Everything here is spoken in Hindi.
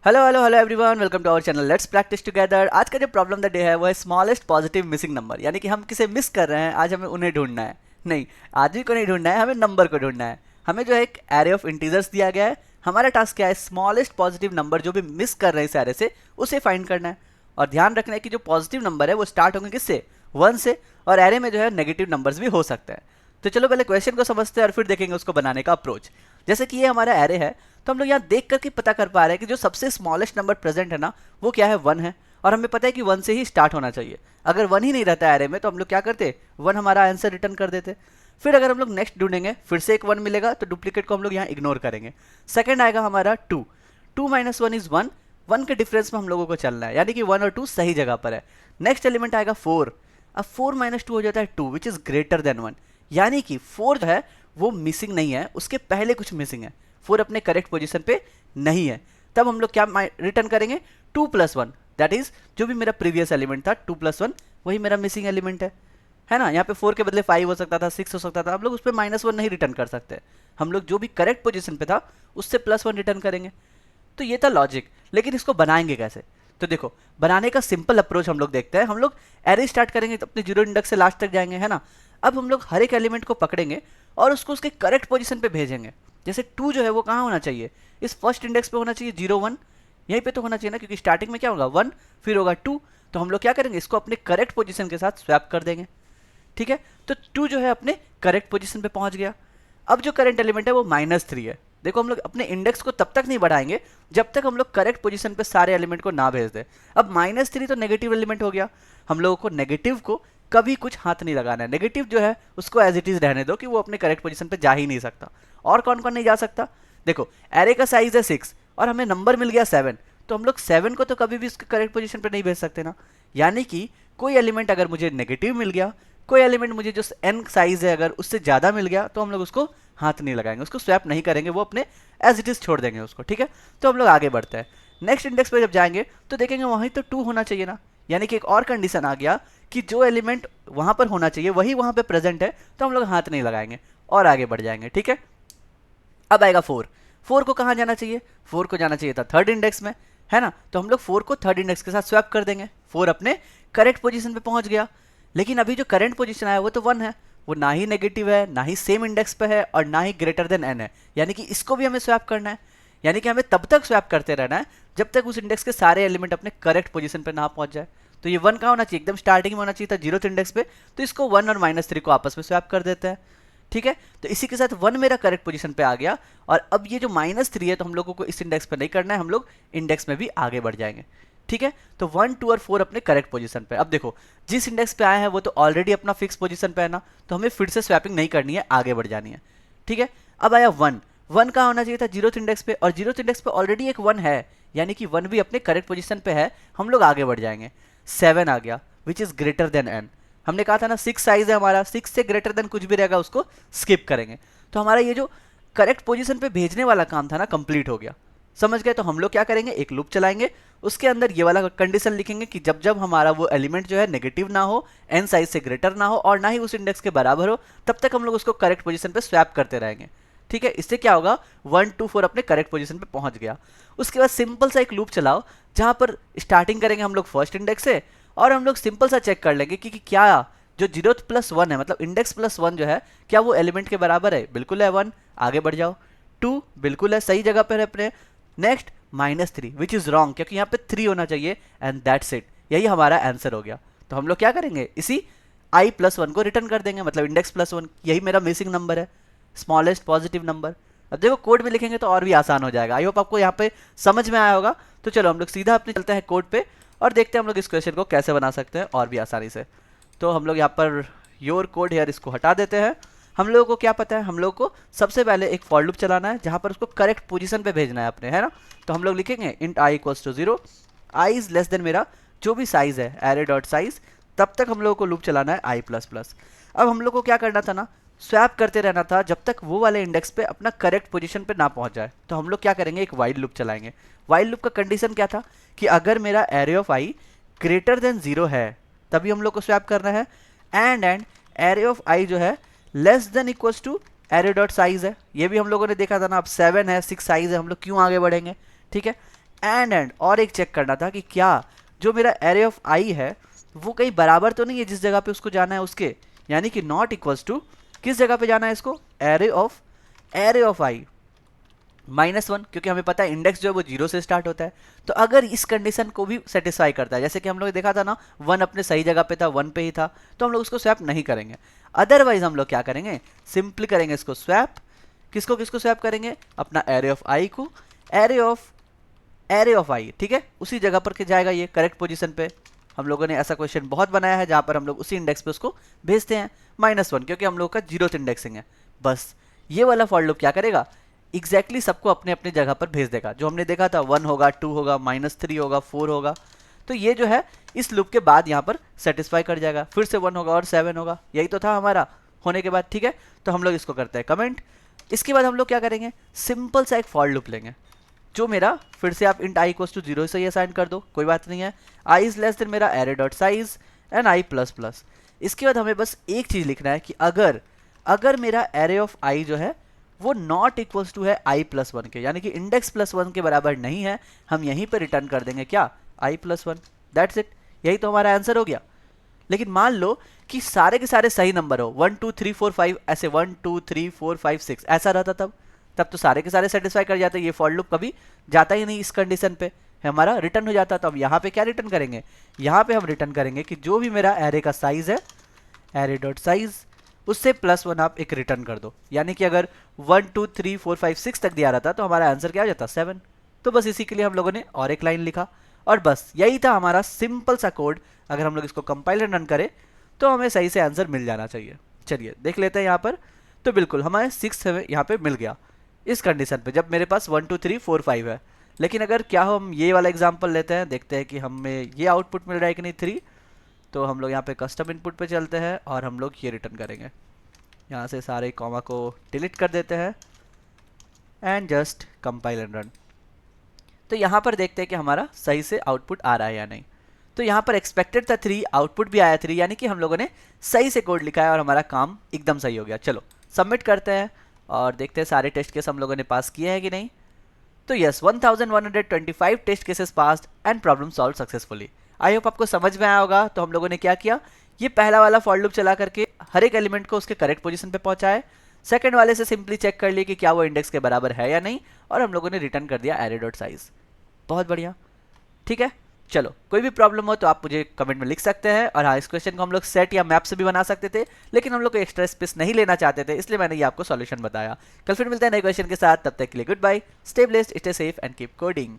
Hello hello hello everyone, welcome to our channel let's practise together. आज का जो प्रॉब्लम द डे है वो है स्मॉलेस्ट पॉजिटिव मिसिंग नंबर, यानी कि हम किसे मिस कर रहे हैं। आज हमें उन्हें ढूंढना है। नहीं, आदमी को नहीं ढूंढना है, हमें नंबर को ढूंढना है। हमें जो है एक एरे ऑफ इंटीजर्स दिया गया है। हमारा टास्क क्या है? स्मॉलेस्ट पॉजिटिव नंबर जो भी मिस कर रहे हैं इस एरे से, उसे फाइंड करना है। और ध्यान रखना है कि जो पॉजिटिव नंबर है वो स्टार्ट होंगे किससे? 1 से। और एरे में जो है नेगेटिव नंबर्स भी हो सकते हैं। तो चलो पहले क्वेश्चन को समझते हैं और फिर देखेंगे उसको बनाने का अप्रोच। जैसे कि ये हमारा एरे है, तो हम लोग यहाँ देख करके पता कर पा रहे हैं कि जो सबसे स्मॉलेस्ट नंबर प्रेजेंट है ना, वो क्या है? 1 है। और हमें पता है कि 1 से ही स्टार्ट होना चाहिए। अगर 1 ही नहीं रहता एरे में तो हम लोग क्या करते? 1 हमारा आंसर रिटर्न कर देते। फिर अगर हम लोग नेक्स्ट ढूंढेंगे, फिर से एक 1 मिलेगा, तो डुप्लीकेट को हम लोग यहाँ इग्नोर करेंगे। सेकंड आएगा हमारा 2। 2 माइनस 1 इज 1। 1 के डिफरेंस में हम लोगों को चलना है, यानी कि 1 और 2 सही जगह पर है। नेक्स्ट एलिमेंट आएगा 4। अब 4 माइनस 2 हो जाता है 2, विच इज ग्रेटर देन 1। यानी कि 4 जो है वो मिसिंग नहीं है, उसके पहले कुछ मिसिंग है। 4 अपने करेक्ट पोजीशन पे नहीं है। तब हम लोग क्या रिटर्न करेंगे? 2 प्लस 1, दैट इज जो भी मेरा प्रीवियस एलिमेंट था 2 प्लस 1, वही मेरा मिसिंग एलिमेंट है ना। यहाँ पे 4 के बदले 5 हो सकता था, 6 हो सकता था। हम लोग उस पर -1 नहीं रिटर्न कर सकते। हम लोग जो भी करेक्ट पोजीशन पे था उससे +1 रिटर्न करेंगे। तो ये था लॉजिक। लेकिन इसको बनाएंगे कैसे? तो देखो, बनाने का सिंपल अप्रोच हम लोग देखते हैं। हम लोग एरे स्टार्ट करेंगे तो अपने जीरो इंडेक्स से लास्ट तक जाएंगे, है ना। अब हम लोग हर एक एलिमेंट को पकड़ेंगे और उसको उसके करेक्ट पोजीशन पे भेजेंगे। जैसे 2 जो है वो कहाँ होना चाहिए? इस फर्स्ट इंडेक्स पे होना चाहिए, 0 1। यहीं पे तो होना चाहिए ना, क्योंकि स्टार्टिंग में क्या होगा? 1, फिर होगा 2। तो हम लोग क्या करेंगे? इसको अपने करेक्ट पोजीशन के साथ स्वैप कर देंगे। ठीक है, तो 2 जो है अपने करेक्ट पोजीशन पे पहुंच गया। अब जो करंट एलिमेंट है वो -3 है। देखो, हम लोग अपने इंडेक्स को तब तक नहीं बढ़ाएंगे जब तक हम लोग करेक्ट पोजीशन पे सारे एलिमेंट को ना भेज दें। अब -3 तो नेगेटिव एलिमेंट हो गया। हम लोगों को नेगेटिव को कभी कुछ हाथ नहीं लगाना है। नेगेटिव जो है उसको एज इट इज रहने दो कि वो अपने करेक्ट पोजीशन पे जा ही नहीं सकता। और कौन कौन नहीं जा सकता? देखो, एरे का साइज है 6 और हमें नंबर मिल गया 7, तो हम लोग 7 को तो कभी भी उसके करेक्ट पोजीशन पे नहीं भेज सकते ना। यानी कि कोई एलिमेंट अगर मुझे नेगेटिव मिल गया, कोई एलिमेंट मुझे जो n साइज है अगर उससे ज़्यादा मिल गया, तो हम लोग उसको हाथ नहीं लगाएंगे, उसको स्वैप नहीं करेंगे, वो अपने एज इट इज छोड़ देंगे उसको। ठीक है, तो हम लोग आगे बढ़ते हैं। नेक्स्ट इंडेक्स पे जब जाएंगे तो देखेंगे वहीं तो 2 होना चाहिए ना। यानी कि एक और कंडीशन आ गया कि जो एलिमेंट वहां पर होना चाहिए वही वहां पे प्रेजेंट है, तो हम लोग हाथ नहीं लगाएंगे और आगे बढ़ जाएंगे। ठीक है, अब आएगा 4। 4 को कहाँ जाना चाहिए? 4 को जाना चाहिए था थर्ड इंडेक्स में, है ना। तो हम लोग 4 को थर्ड इंडेक्स के साथ स्वैप कर देंगे। 4 अपने करेक्ट पोजीशन पे पहुंच गया। लेकिन अभी जो करंट पोजीशन आया वो तो 1 है, वो ना ही नेगेटिव है, ना ही सेम इंडेक्स पे है, और ना ही ग्रेटर देन n है। यानी कि इसको भी हमें स्वैप करना है। यानी कि हमें तब तक स्वैप करते रहना है जब तक उस इंडेक्स के सारे एलिमेंट अपने करेक्ट पोजीशन पे ना पहुंच जाए। तो ये 1 कहाँ होना चाहिए? एकदम स्टार्टिंग में होना चाहिए था, 0th इंडेक्स पे। तो इसको 1 और -3 को आपस में स्वैप कर देते हैं। ठीक है, तो इसी के साथ 1 मेरा करेक्ट पोजीशन पे आ गया। और अब ये जो -3 है तो हम लोगों को इस इंडेक्स पे नहीं करना है, हम लोग इंडेक्स में भी आगे बढ़ जाएंगे। ठीक है, तो 1 2 और 4 अपने करेक्ट पोजीशन पे। अब देखो, जिस इंडेक्स पे आए हैं वो तो ऑलरेडी अपना फिक्स पोजीशन पे है ना, तो हमें फिर से स्वैपिंग नहीं करनी है, आगे बढ़ जानी है। ठीक है, अब आया 1। 1 कहाँ होना चाहिए था? 0th इंडेक्स पे, और 0th इंडेक्स पे ऑलरेडी एक 1 है, यानी कि 1 भी अपने करेक्ट पोजीशन पे है। हम लोग आगे बढ़ जाएंगे। 7 आ गया, which is greater than n। हमने कहा था ना 6 साइज है हमारा, 6 से ग्रेटर देन कुछ भी रहेगा उसको स्किप करेंगे। तो हमारा ये जो करेक्ट पोजीशन पे भेजने वाला काम था ना, कंप्लीट हो गया। समझ गए? तो हम लोग क्या करेंगे? एक लूप चलाएंगे, उसके अंदर ये वाला कंडीशन लिखेंगे कि जब जब हमारा वो एलिमेंट जो है नेगेटिव ना हो, n साइज से ग्रेटर ना हो, और ना ही उस इंडेक्स के बराबर हो, तब तक हम लोग उसको करेक्ट पोजीशन पे स्वैप करते रहेंगे। ठीक है, इससे क्या होगा? 1 2 4 अपने करेक्ट पोजीशन पे पहुंच गया। उसके बाद सिंपल सा एक लूप चलाओ, जहां पर स्टार्टिंग करेंगे हम लोग फर्स्ट इंडेक्स से, और हम लोग सिंपल सा चेक कर लेंगे कि क्या जो 0th प्लस 1 है, मतलब इंडेक्स प्लस 1 जो है, क्या वो एलिमेंट के बराबर है? बिल्कुल है। 1, आगे बढ़ जाओ। 2 बिल्कुल है, सही जगह पर है अपने। नेक्स्ट -3, विच इज रॉन्ग, क्योंकि यहाँ पे 3 होना चाहिए, एंड दैट्स इट। यही हमारा आंसर हो गया। तो हम लोग क्या करेंगे? इसी i प्लस 1 को रिटर्न कर देंगे, मतलब इंडेक्स प्लस 1। यही मेरा मिसिंग नंबर है, स्मॉलेस्ट पॉजिटिव नंबर। अब देखो, कोड में लिखेंगे तो और भी आसान हो जाएगा। आई होप आपको यहाँ पे समझ में आया होगा। तो चलो हम लोग सीधा अपने चलते हैं कोड पे और देखते हैं हम लोग इस क्वेश्चन को कैसे बना सकते हैं और भी आसानी से। तो हम लोग यहाँ पर योर कोड हेयर इसको हटा देते हैं। हम लोगों को क्या पता है? हम लोग को सबसे पहले एक फॉर लूप चलाना है जहाँ पर उसको करेक्ट पोजीशन पे भेजना है अपने, है ना। तो हम लोग लिखेंगे int i equals to 0, i is less than मेरा जो भी साइज है एरे डॉट साइज। तब तक हम लोगों को लूप चलाना है i प्लस प्लस। अब हम लोग को क्या करना था ना, स्वैप करते रहना था जब तक वो वाले इंडेक्स पे अपना करेक्ट पोजीशन पे ना पहुंच जाए। तो हम लोग क्या करेंगे? एक वाइल लूप चलाएंगे। वाइल लूप का कंडीशन क्या था कि अगर मेरा array of i greater than 0 है तभी हम लोग को स्वैप करना है, एंड एरे ऑफ i जो है less than equals to array dot size है। ये भी हम लोगों ने देखा था ना। अब 7 है, 6 साइज है, हम लोग क्यों आगे बढ़ेंगे? ठीक है, एंड और एक चेक करना था कि क्या जो मेरा एरे ऑफ आई है वो कहीं बराबर तो नहीं है जिस जगह पे उसको जाना है उसके, यानी कि नॉट इक्वल्स टू किस जगह पे जाना है इसको, एरे ऑफ आई -1, क्योंकि हमें पता है इंडेक्स जो है वो 0 से स्टार्ट होता है। तो अगर इस कंडीशन को भी सेटिस्फाई करता है, जैसे कि हम लोग देखा था ना 1 अपने सही जगह पे था, 1 पे ही था, तो हम लोग उसको स्वैप नहीं करेंगे। अदरवाइज हम लोग क्या करेंगे, सिंपली करेंगे इसको स्वैप। किसको किसको स्वैप करेंगे, अपना एरे ऑफ आई को एरे ऑफ आई, ठीक है, उसी जगह पर के जाएगा ये करेक्ट पोजीशन पे। हम लोगों ने ऐसा क्वेश्चन बहुत बनाया है जहां पर हम लोग उसी इंडेक्स पे उसको भेजते हैं -1, क्योंकि हम लोग का 0th इंडेक्सिंग है। बस ये वाला फॉर लूप क्या करेगा, एग्जैक्टली सबको अपने अपने जगह पर भेज देगा। जो हमने देखा था 1 होगा, 2 होगा, -3 होगा, 4 होगा, तो ये जो है इस लूप के बाद यहाँ पर सेटिस्फाई कर जाएगा। फिर से 1 होगा और 7 होगा, यही तो था हमारा होने के बाद, ठीक है। तो हम लोग इसको करते हैं कमेंट। इसके बाद हम लोग क्या करेंगे, सिंपल सा एक फॉर लूप लेंगे जो मेरा, फिर से आप इंट i इक्वल्स टू 0 से ही असाइन कर दो, कोई बात नहीं है। i इज लेस देन मेरा array dot size and i plus plus. इसके बाद हमें बस एक चीज़ लिखना है कि अगर मेरा एरे ऑफ i जो है वो नॉट इक्वल्स टू है i प्लस 1 के, यानी कि इंडेक्स प्लस 1 के बराबर नहीं है, हम यहीं पर रिटर्न कर देंगे क्या, i प्लस 1। दैट्स इट, यही तो हमारा आंसर हो गया। लेकिन मान लो कि सारे के सारे सही नंबर हो, 1 2 3 4 5 ऐसे 1 2 3 4 5 6 ऐसा रहता, तब तो सारे के सारे सेटिस्फाई कर जाते, ये फॉर लूप कभी जाता ही नहीं इस कंडीशन पे, हमारा रिटर्न हो जाता। तो अब यहाँ पे क्या रिटर्न करेंगे, यहाँ पे हम रिटर्न करेंगे कि जो भी मेरा एरे का साइज है, एरे डॉट साइज, उससे +1 आप एक रिटर्न कर दो। यानी कि अगर 1 2 3 4 5 6 तक दिया रहता तो हमारा आंसर क्या हो जाता, 7। तो बस इसी के लिए हम लोगों ने और एक लाइन लिखा, और बस यही था हमारा सिंपल सा कोड। अगर हम लोग इसको कंपाइल रन करें तो हमें सही से आंसर मिल जाना चाहिए। चलिए देख लेते हैं यहाँ पर, तो बिल्कुल हमारे 6 हमें यहाँ पे मिल गया इस कंडीशन पे, जब मेरे पास 1 2 3 4 5 है। लेकिन अगर क्या हम ये वाला एग्जांपल लेते हैं, देखते हैं कि हमें ये आउटपुट मिल रहा है कि नहीं 3, तो हम लोग यहाँ पे कस्टम इनपुट पे चलते हैं और हम लोग ये रिटर्न करेंगे। यहाँ से सारे कॉमा को डिलीट कर देते हैं and just compile and run. तो यहाँ पर देखते हैं कि हमारा सही से आउटपुट आ रहा है या नहीं। तो यहाँ पर एक्सपेक्टेड था 3, आउटपुट भी आया 3, यानी कि हम लोगों ने सही से कोड लिखा है और हमारा काम एकदम सही हो गया। चलो सबमिट करते हैं और देखते हैं सारे टेस्ट केस हम लोगों ने पास किए हैं कि नहीं। तो yes, 1125 test cases passed and problem solve successfully. I hope आपको समझ में आया होगा। तो हम लोगों ने क्या किया, ये पहला वाला फॉर लूप चला करके हर एक एलिमेंट को उसके करेक्ट पोजीशन पे पहुंचाए। सेकंड वाले से सिंपली चेक कर लिए कि क्या वो इंडेक्स के बराबर है या नहीं, और हम लोगों ने रिटर्न कर दिया एरे डॉट साइज। बहुत बढ़िया, ठीक है। चलो कोई भी प्रॉब्लम हो तो आप मुझे कमेंट में लिख सकते हैं। और हाँ, इस क्वेश्चन को हम लोग सेट या मैप से भी बना सकते थे, लेकिन हम लोग को एक्स्ट्रा स्पेस नहीं लेना चाहते थे, इसलिए मैंने ये आपको सॉल्यूशन बताया। कल फिर मिलते हैं नए क्वेश्चन के साथ, तब तक के लिए goodbye, stay blessed, stay safe and keep coding.